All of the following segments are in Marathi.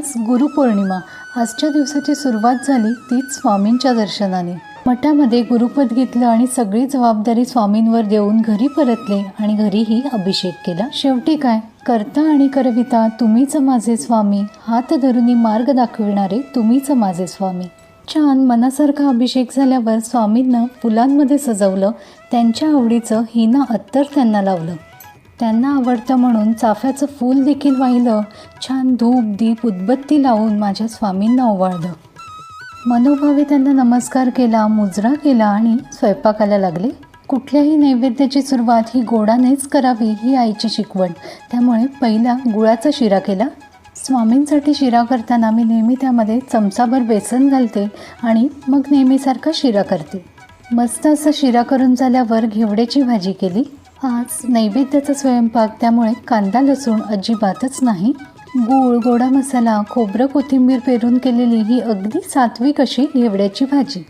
आज गुरुपौर्णिमा. आजच्या दिवसाची सुरुवात झाली तीच स्वामींच्या दर्शनाने. मठामध्ये गुरुपद घेतलं आणि सगळी जबाबदारी स्वामींवर देऊन घरी परतले आणि घरीही अभिषेक केला. शेवटी काय, करता आणि करविता तुम्हीच माझे स्वामी, हात धरुनी मार्ग दाखविणारे तुम्हीच माझे स्वामी. छान मनासारखा अभिषेक झाल्यावर स्वामींना फुलांमध्ये सजवलं. त्यांच्या आवडीचं हिना अत्तर त्यांना लावलं. त्यांना आवडतं म्हणून चाफ्याचं फूल देखील वाहिलं. छान धूप दीप उदबत्ती लावून माझ्या स्वामींना ओवाळलं. मनोभावे त्यांना नमस्कार केला, मुजरा केला आणि स्वयंपाकाला लागले. कुठल्याही नैवेद्याची सुरुवात ही गोडानेच करावी ही आईची शिकवण. त्यामुळे पहिला गुळाचा शिरा केला. स्वामींसाठी शिरा करताना मी नेहमी त्यामध्ये चमचाभर बेसन घालते आणि मग नेहमीसारखा शिरा करते. मस्त असा शिरा करून झाल्यावर घेवड्याची भाजी केली. आज नैवेद्याचा स्वयंपाक, त्यामुळे कांदा लसूण अजिबातच नाही. गूळ, गोडा मसाला, खोबरं, कोथिंबीर पेरून केलेली ही अगदी सात्विक अशी घेवड्याची भाजी.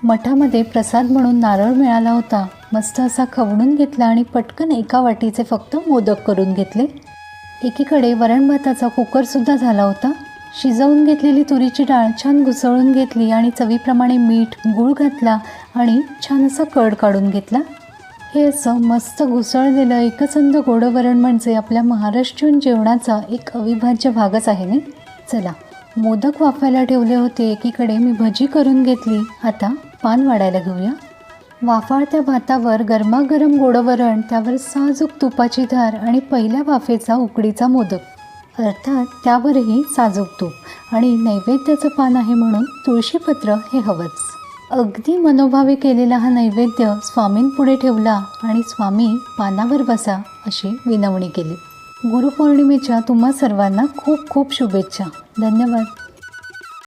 मठामध्ये प्रसाद म्हणून नारळ मिळाला होता. मस्त असा खवणून घेतला आणि पटकन एका वाटीचे फक्त मोदक करून घेतले. एकीकडे वरण भाताचा कुकरसुद्धा झाला होता. शिजवून घेतलेली तुरीची डाळ छान घुसळून घेतली आणि चवीप्रमाणे मीठ, गूळ घातला आणि छान असा कड काढून घेतला. हे असं मस्त घुसळलेलं एकचंद गोडं वरण म्हणजे आपल्या महाराष्ट्रीयन जेवणाचा एक अविभाज्य भागच आहे ना. चला, मोदक वाफायला ठेवले होते. एकीकडे मी भजी करून घेतली. आता पान वाढायला घेऊया. वाफाळत्या भातावर गरमागरम गोडं वरण, त्यावर साजूक तुपाची धार आणि पहिल्या वाफेचा उकडीचा मोदक, अर्थात त्यावरही साजूक तूप. आणि नैवेद्याचं पान आहे म्हणून तुळशीपत्र हे हवंच. अगदी मनोभावे केलेला हा नैवेद्य स्वामींपुढे ठेवला आणि स्वामी पानावर बसा अशी विनवणी केली. गुरुपौर्णिमेच्या तुम्हा सर्वांना खूप खूप शुभेच्छा. धन्यवाद.